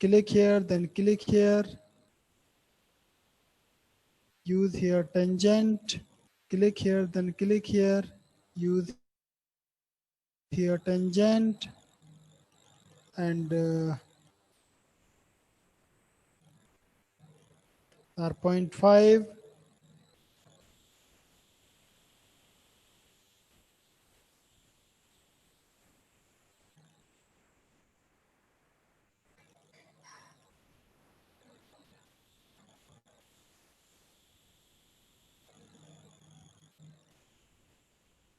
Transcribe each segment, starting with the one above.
click here, then click here, use here tangent, click here, then click here, use here tangent, and our 0.5.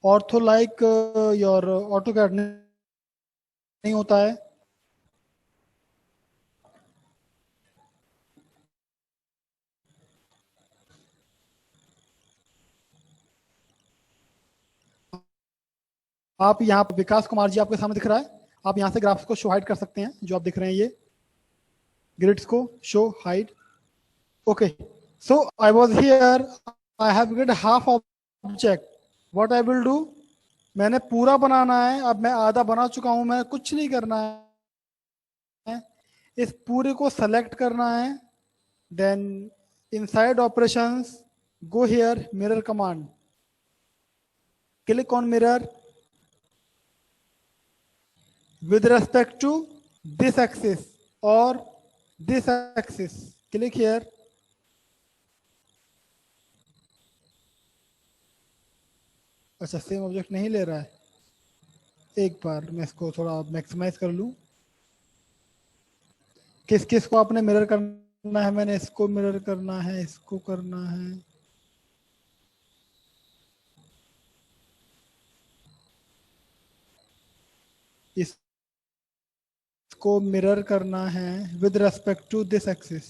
Ortho like your AutoCAD नहीं होता है। आप यहाँ पर विकास कुमार जी आपके सामने दिख रहा है, आप यहाँ से ग्राफ्स को शो हाइड कर सकते हैं, जो आप दिख रहे हैं ये ग्रिड्स को show hide. Okay, so I was here, I have get half object, what I will do, मैंने पूरा बनाना है, अब मैं आधा बना चुका हूं, मैं कुछ नहीं करना है, इस पूरे को सेलेक्ट करना है, then inside operations go here mirror command, click on mirror with respect to this axis or this axis, click here, अच्छा सेम ऑब्जेक्ट नहीं ले रहा है, एक बार मैं इसको थोड़ा मैक्सिमाइज कर लूं, किस किस को आपने मिरर करना है, मैंने इसको मिरर करना है, इसको करना है, इसको मिरर करना है with respect to this axis,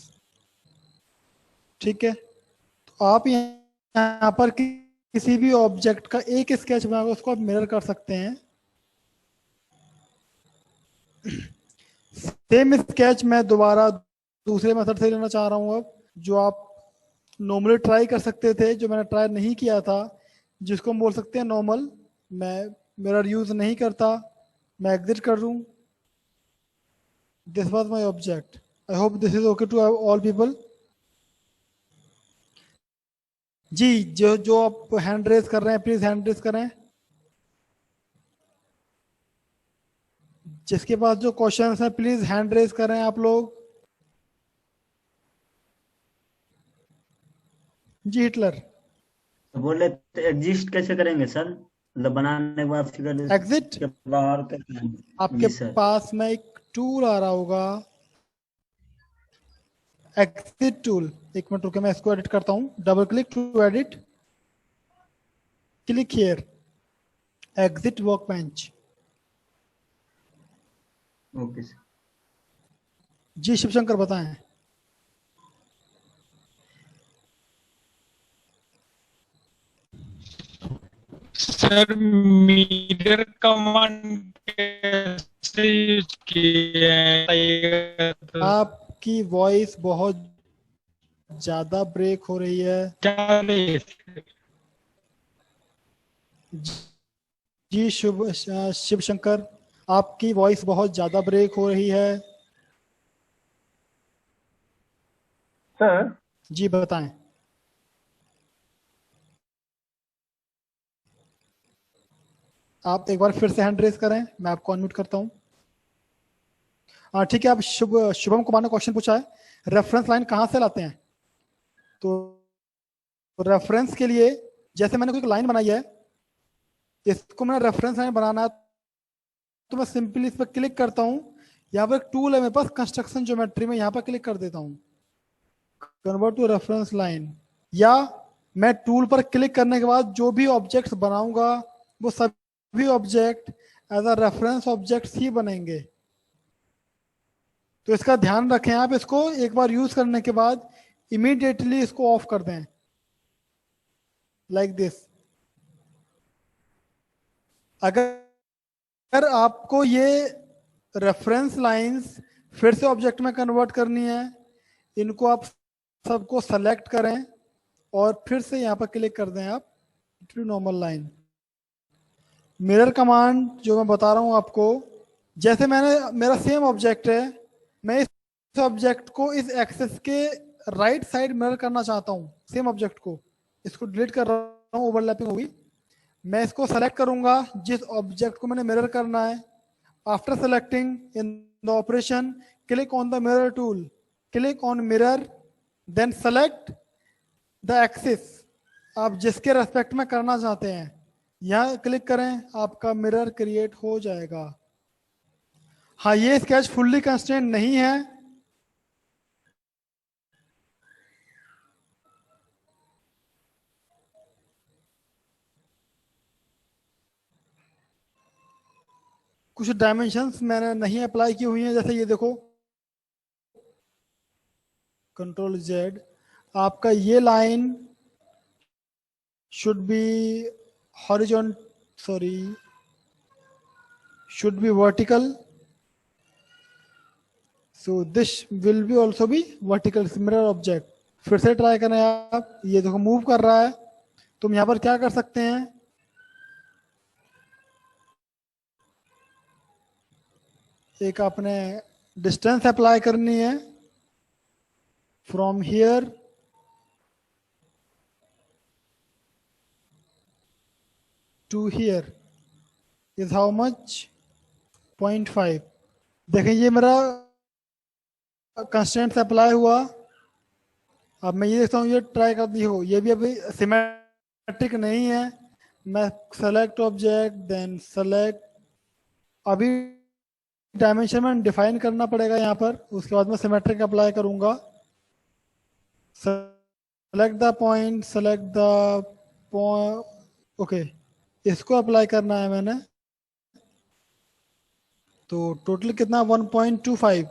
ठीक है। तो आप यहाँ पर किसी भी ऑब्जेक्ट का एक स्केच बनाकर उसको आप मिरर कर सकते हैं। सेम स्केच मैं दोबारा दूसरे मेथड से लेना चाह रहा हूँ, अब जो आप नॉर्मली ट्राई कर सकते थे, जो मैंने ट्राई नहीं किया था, जिसको हम बोल सकते हैं नॉर्मल, मैं मिरर यूज नहीं करता, मैं एग्जिट कर दूं। This was my object, I hope this is okay to all people. जी, जो जो आप हैंड रेज कर रहे हैं प्लीज हैंड रेज करें, जिसके पास जो क्वेश्चंस हैं प्लीज हैंड रेज करें आप लोग। जी हिटलर तो बोले तो एग्जिस्ट कैसे करेंगे सर, मतलब बनाने के बाद फिर एग्जिट के बाहर कैसे आएंगे? आपके जी सर। पास में एक टूल आ रहा होगा, एग्जिट टूल, एक मिनट रुके मैं इसको एडिट करता हूँ, double click to edit, click here exit workbench. Okay sir. जी शिवशंकर बताएं। सर मिरर कमांड कैसे यूज किया है? आपकी वॉइस बहुत ज्यादा ब्रेक हो रही है। क्या रे? जी शिव शंकर, आपकी वॉइस बहुत ज्यादा ब्रेक हो रही है। सर जी बताएं। आप एक बार फिर से हैंड रेज करें, मैं आपको अनम्यूट करता हूं। हाँ ठीक है, आप शुभम कुमार ने क्वेश्चन पूछा है, रेफरेंस लाइन कहाँ से लाते हैं? तो रेफरेंस के लिए जैसे मैंने कोई लाइन बनाई है, इसको मैंने रेफरेंस लाइन बनाना है, तो मैं सिंपली इस पर क्लिक करता हूँ, यहाँ पर एक टूल है मेरे पास कंस्ट्रक्शन ज्योमेट्री में, यहाँ पर क्लिक कर देता हूँ कन्वर्ट टू रेफरेंस लाइन, या मैं टूल पर क्लिक करने के बाद जो भी ऑब्जेक्ट्स बनाऊंगा वो सभी object as a reference objects ही बनेंगे। तो इसका ध्यान रखें, आप इसको एक बार यूज करने के बाद इमीडिएटली इसको ऑफ कर दें, लाइक दिस। अगर आपको ये रेफरेंस लाइंस फिर से ऑब्जेक्ट में कन्वर्ट करनी है, इनको आप सबको सेलेक्ट करें और फिर से यहाँ पर क्लिक कर दें आप to normal line. Mirror command जो मैं बता रहा हूँ आपको, जैसे मैंने, मेरा सेम ऑब्जेक्ट है, मैं इस ऑब्जेक्ट को इस एक्सेस के राइट साइड मिरर करना चाहता हूँ, सेम ऑब्जेक्ट को, इसको डिलीट कर रहा हूँ, ओवरलैपिंग होगी। मैं इसको सेलेक्ट करूंगा जिस ऑब्जेक्ट को मैंने मिरर करना है। After selecting in the operation click on the mirror tool, click on mirror, then select the axis आप जिसके रेस्पेक्ट में करना चाहते हैं, यहाँ क्लिक करें, आपका मिरर क्रिएट हो जाएगा। हाँ, ये स्केच फुल्ली कंस्ट्रेंट नहीं है, कुछ डायमेंशंस मैंने नहीं अप्लाई की हुई हैं, जैसे ये देखो, कंट्रोल जेड, आपका ये line should be horizontal, sorry, should be vertical, so this will be also be vertical mirror object. फिर से ट्राई करें आप, ये देखो मूव कर रहा है। तुम यहाँ पर क्या कर सकते हैं, एक आपने डिस्टेंस अप्लाई करनी है, from here to here is how much, 0.5। देखें ये मेरा कंस्टेंट अप्लाई हुआ। अब मैं ये देखता हूँ, ये ट्राई कर दी हो, ये भी अभी सिमेट्रिक नहीं है। मैं सेलेक्ट ऑब्जेक्ट, देन सेलेक्ट, अभी डायमेंशन में डिफाइन करना पड़ेगा यहाँ पर, उसके बाद मैं सिमेट्रिक अप्लाई करूंगा। Select the point, select the point, okay, इसको अप्लाई करना है मैंने, तो टोटल कितना, 1.25।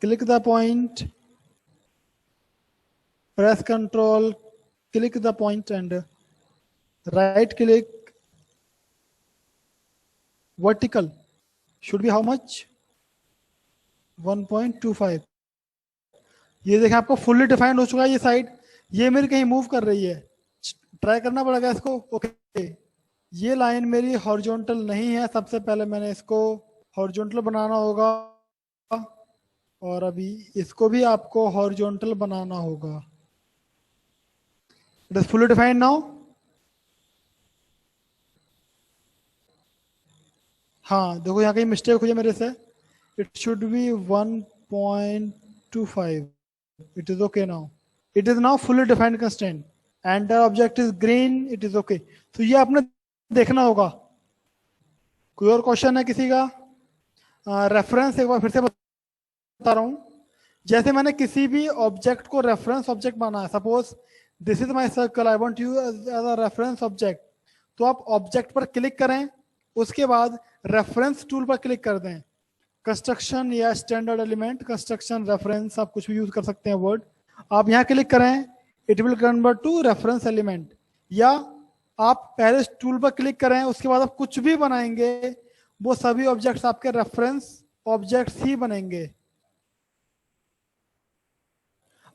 Click the point, press control, click the point and right click, vertical should be how much, 1.25। ये देखें आपको फुल्ली डिफाइंड हो चुका है ये साइड, ये मेरी कहीं मूव कर रही है, ट्राई करना पड़ेगा इसको। ओके, ये लाइन मेरी हॉरिजॉन्टल नहीं है, सबसे पहले मैंने इसको हॉरिजॉन्टल बनाना होगा, और अभी इसको भी आपको हॉरिजॉन्टल बनाना होगा। It is fully defined now. हाँ देखो, यहाँ कहीं मिस्टेक हुई है मेरे से, it should be 1.25। It is okay now, it is now fully defined constraint and the object is green, it is okay. तो ये आपने देखना होगा। कोई और क्वेश्चन है किसी का? रेफरेंस एक बार फिर से बता रहा हूँ, जैसे मैंने किसी भी ऑब्जेक्ट को रेफरेंस ऑब्जेक्ट माना है, suppose this is my circle, I want you as a reference object, तो आप ऑब्जेक्ट पर क्लिक करें, उसके बाद रेफरेंस टूल पर क्लिक कर दें। कंस्ट्रक्शन या स्टैंडर्ड एलिमेंट, कंस्ट्रक्शन, रेफरेंस, आप कुछ भी यूज कर सकते हैं वर्ड। आप यहाँ क्लिक करें, it will convert to reference element, या आप पहले टूल पर क्लिक करें, उसके बाद आप कुछ भी बनाएंगे, वो सभी ऑब्जेक्ट्स आपके रेफरेंस ऑब्जेक्ट्स ही बनेंगे।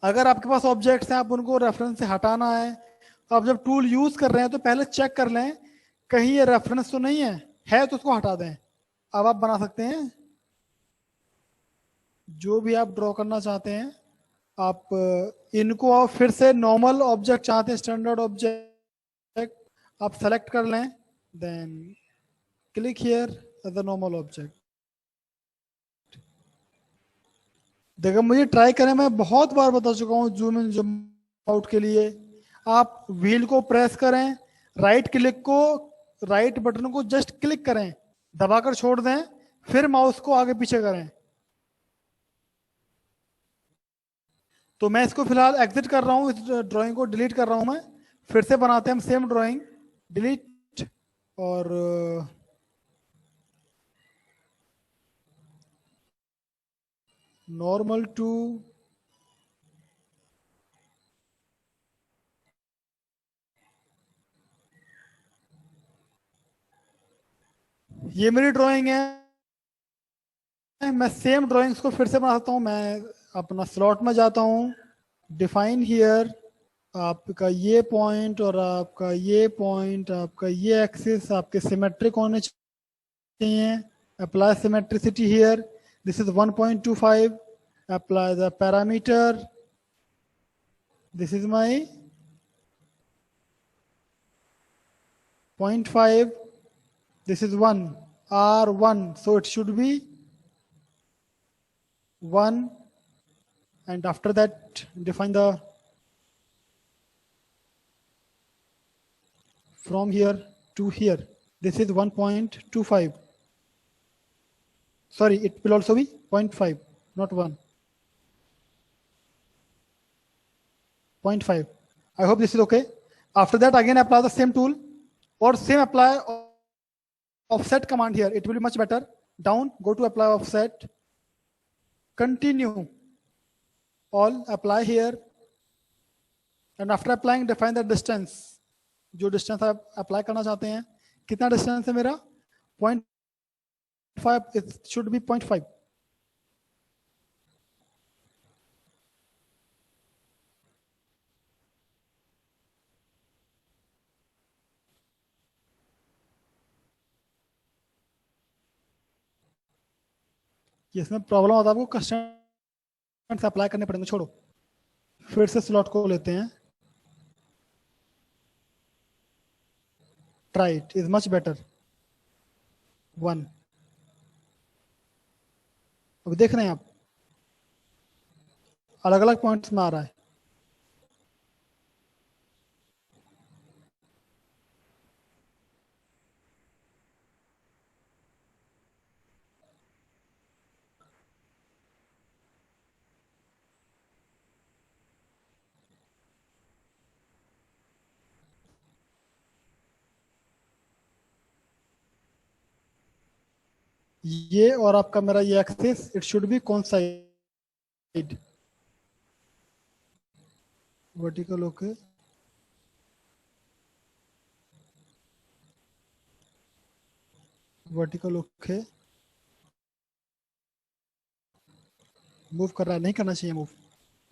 अगर आपके पास ऑब्जेक्ट्स हैं, आप उनको रेफरेंस से हटाना है, तो आप जब टूल यूज कर रहे हैं तो पहले चेक कर लें कहीं ये रेफरेंस तो नहीं है तो उसको हटा दें। अब आप बना सकते हैं जो भी आप ड्रॉ करना चाहते हैं। आप इनको आप फिर से नॉर्मल ऑब्जेक्ट चाहते हैं, स्टैंडर्ड ऑब्जेक्ट, आप सेलेक्ट कर लें, then click here as a normal object. देखो मुझे ट्राई करें, मैं बहुत बार बता चुका हूँ जूम इन जूम आउट के लिए। आप व्हील को प्रेस करें, राइट क्लिक को, राइट बटन को जस्ट क्लिक करें, दबाकर छोड़ दें, फिर माउस को आगे पीछे करें। तो मैं इसको फिलहाल एग्जिट कर रहा हूँ, इस ड्राइंग को डिलीट कर रहा हूँ मैं। फिर से बनाते हैं हम सेम ड्राइंग, डिलीट, और नॉर्मल टू ये मेरी ड्राइंग है। मैं सेम ड्राइंग्स को फिर से बना सकता हूँ। मैं अपना स्लॉट में जाता हूँ, डिफाइन हियर, आपका ये पॉइंट और आपका ये पॉइंट, आपका ये एक्सिस आपके सिमेट्रिक होने चाहिए. Apply symmetricity here. This is 1.25. Apply the parameter. This is my 0.5. This is 1. R1. So it should be 1. And after that, define the from here to here. This is 1.25. Sorry, it will also be 0.5, not 1. 0.5. I hope this is okay. After that, again apply the same tool or same apply offset command here. It will be much better. Down, go to apply offset. Continue. All apply here. And after applying, define the distance. जो distance आप apply करना चाहते हैं, कितना distance है मेरा 0.5. It should be 0.5. इसमें problem होता है आपको कंस्ट्रेंट्स अप्लाई करने पड़ेंगे. छोड़ो, फिर से स्लॉट को लेते हैं. Try it is much better. 1. अब देख रहे हैं आप, अलग अलग पॉइंट्स में आ रहा है. ये और आपका मेरा ये axis it should be coincide. Vertical okay. Vertical okay. Move कर रहा है, नहीं करना चाहिए मूव.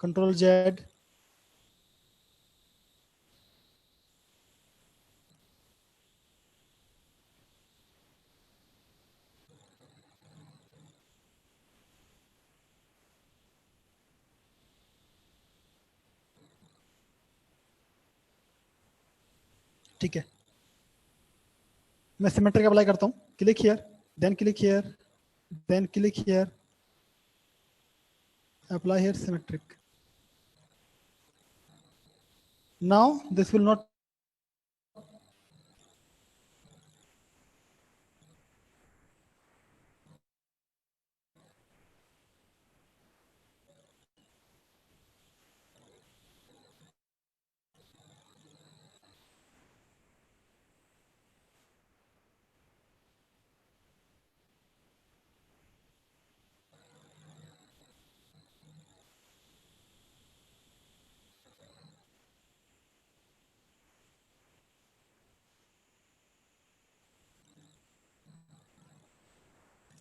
Control Z. ठीक है, मैं सिमेट्रिक अप्लाई करता हूँ. Click here, then click here, then click here, apply here symmetric. Now this will not.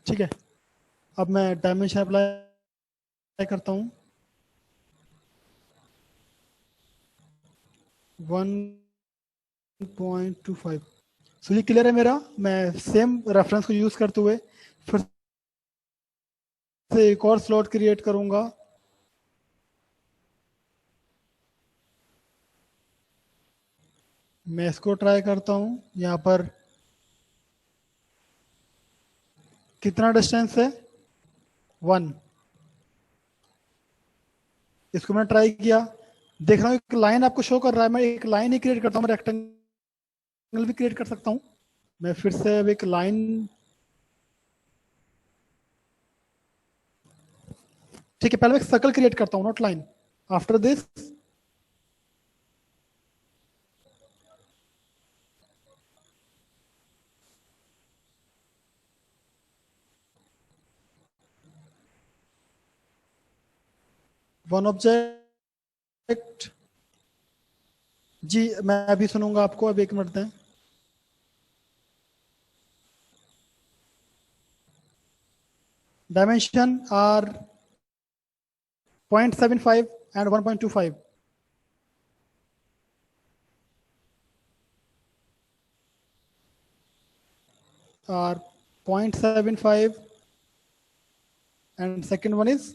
ठीक है, अब मैं डायमेंशन अप्लाई करता हूँ. 1.25. सो ये क्लियर है मेरा. मैं सेम रेफरेंस को यूज करते हुए फिर से एक और स्लॉट क्रिएट करूंगा. मैं इसको ट्राई करता हूँ. यहाँ पर कितना डिस्टेंस है 1. इसको मैंने ट्राई किया, देख रहा हूँ एक लाइन आपको शो कर रहा है. मैं एक लाइन ही क्रिएट करता हूँ. मैं रेक्टेंगल भी क्रिएट कर सकता हूँ. मैं फिर से अब एक लाइन, ठीक है, पहले एक सर्कल क्रिएट करता हूँ, not line. After this one object. जी मैं अभी सुनूंगा आपको. अब 1 मिनट दें. Dimension are 0.75 and 1.25. Are 0.75 and second one is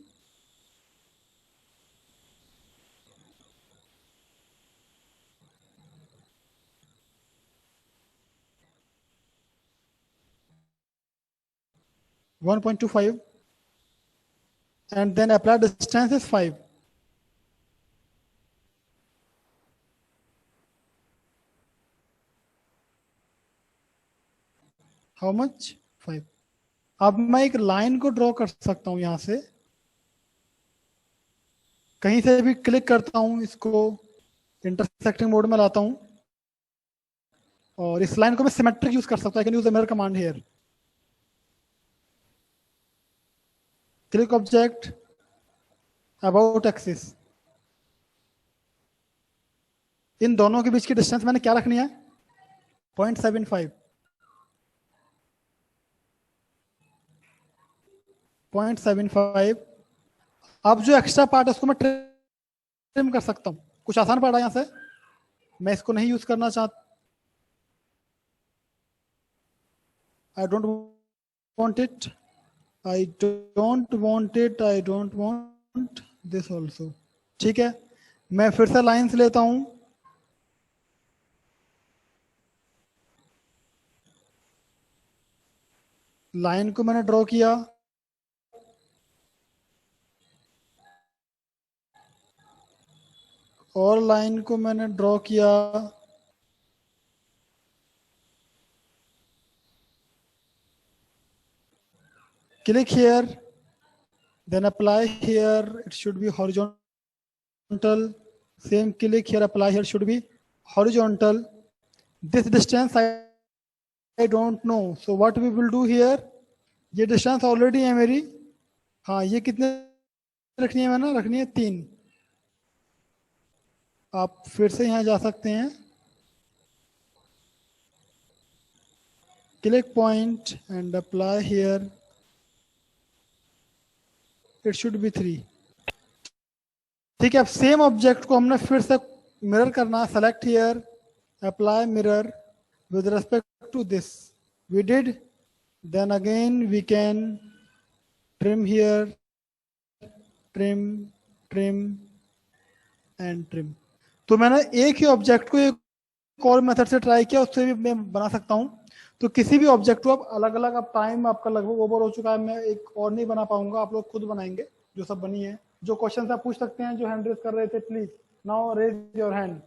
1.25 and then applied distance is 5. How much? 5. अब मैं एक लाइन को ड्रॉ कर सकता हूं यहां से, कहीं से भी क्लिक करता हूं, इसको इंटरसेक्टिंग मोड में लाता हूं और इस लाइन को मैं सिमेट्रिक यूज कर सकता हूं. I can use the mirror command here. Click object about axis. इन दोनों के बीच की डिस्टेंस मैंने क्या रखनी है? 0.75. 0.75. अब जो एक्स्ट्रा पार्ट है उसको मैं ट्रिम कर सकता हूं. कुछ आसान पड़ा यहां से. मैं इसको नहीं यूज करना चाहता. I don't want it. I don't want it. I don't want this also. ठीक है, मैं फिर से लाइंस लेता हूं. लाइन को मैंने ड्रॉ किया, और लाइन को मैंने ड्रॉ किया. Click here, then apply here. It should be horizontal. Same click here, apply here, should be horizontal. This distance I don't know. So what we will do here? ये distance already है मेरी. हाँ, ये कितने रखनी है? मैंने रखनी है 3. आप फिर से यहाँ जा सकते हैं. Click point and apply here. It should be 3. ठीक है, अब सेम ऑब्जेक्ट को हमने फिर से मिरर करना. Select here, apply mirror with respect to this. We did. Then again we can trim here, trim, trim and trim. तो मैंने एक ही ऑब्जेक्ट को एक और मेथड से ट्राई किया, उससे भी मैं बना सकता हूं. तो किसी भी ऑब्जेक्ट को आप अलग अलग, अब टाइम आपका लगभग ओवर हो चुका है, मैं एक और नहीं बना पाऊंगा, आप लोग खुद बनाएंगे जो सब बनी है. जो क्वेश्चन आप पूछ सकते हैं, जो हैंड रेज कर रहे थे, please now raise your hand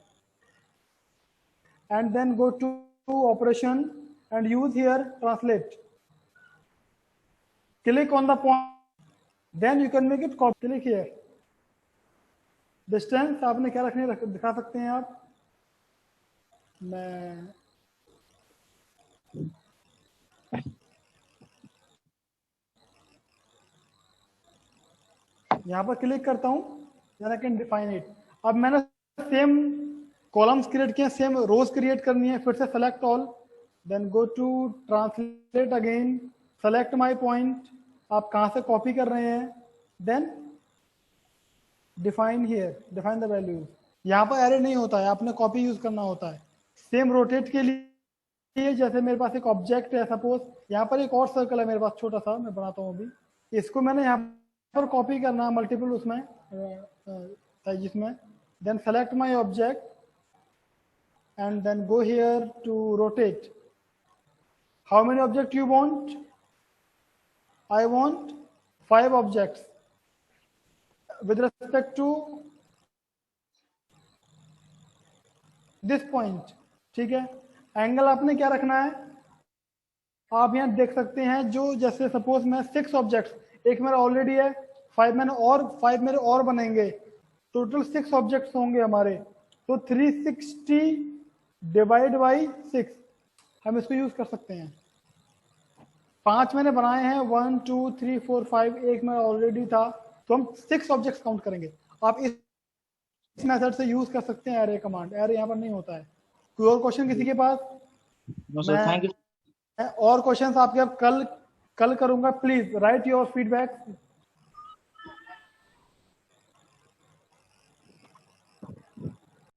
and then go to operation and use here translate. Click on the point, then you can make it copy. Click here. Distance आपने क्या रखनी है दिखा सकते हैं आप. मैं यहां पर क्लिक करता हूं, then I can define it. अब मैंने सेम कॉलम्स क्रिएट किए, सेम रोज क्रिएट करनी है. फिर से select all, then go to translate again, select my point. आप कहां से कॉपी कर रहे हैं, then define here, define the values. यहाँ पर एरे नहीं होता है, आपने कॉपी यूज करना होता है. सेम रोटेट के लिए, जैसे मेरे पास एक ऑब्जेक्ट है, सपोज यहाँ पर एक और सर्कल है मेरे पास छोटा सा, मैं बनाता हूँ अभी. इसको मैंने यहाँ पर कॉपी करना है मल्टीपल उसमें साइज में. Then select my object and then go here to rotate. How many object you want? I want 5 objects with respect to this point. ठीक है, एंगल आपने क्या रखना है, आप यहाँ देख सकते हैं. जो जैसे सपोज मैं 6 ऑब्जेक्ट्स, एक मेरा ऑलरेडी है, 5 मैंने और 5 मेरे और बनेंगे, टोटल 6 ऑब्जेक्ट्स होंगे हमारे. तो 360 डिवाइड बाई 6 हम इसको यूज कर सकते हैं. 5 मैंने बनाए हैं, 1 2 3 4 5, एक मेरा ऑलरेडी था, तो हम 6 ऑब्जेक्ट्स काउंट करेंगे. आप इस मेथड से यूज कर सकते हैं एरे कमांड. एरे यहाँ पर नहीं होता है. कोई और क्वेश्चन किसी के पास? No, sir. Thank you. और क्वेश्चंस आपके अब कल करूंगा. Please right your feedback.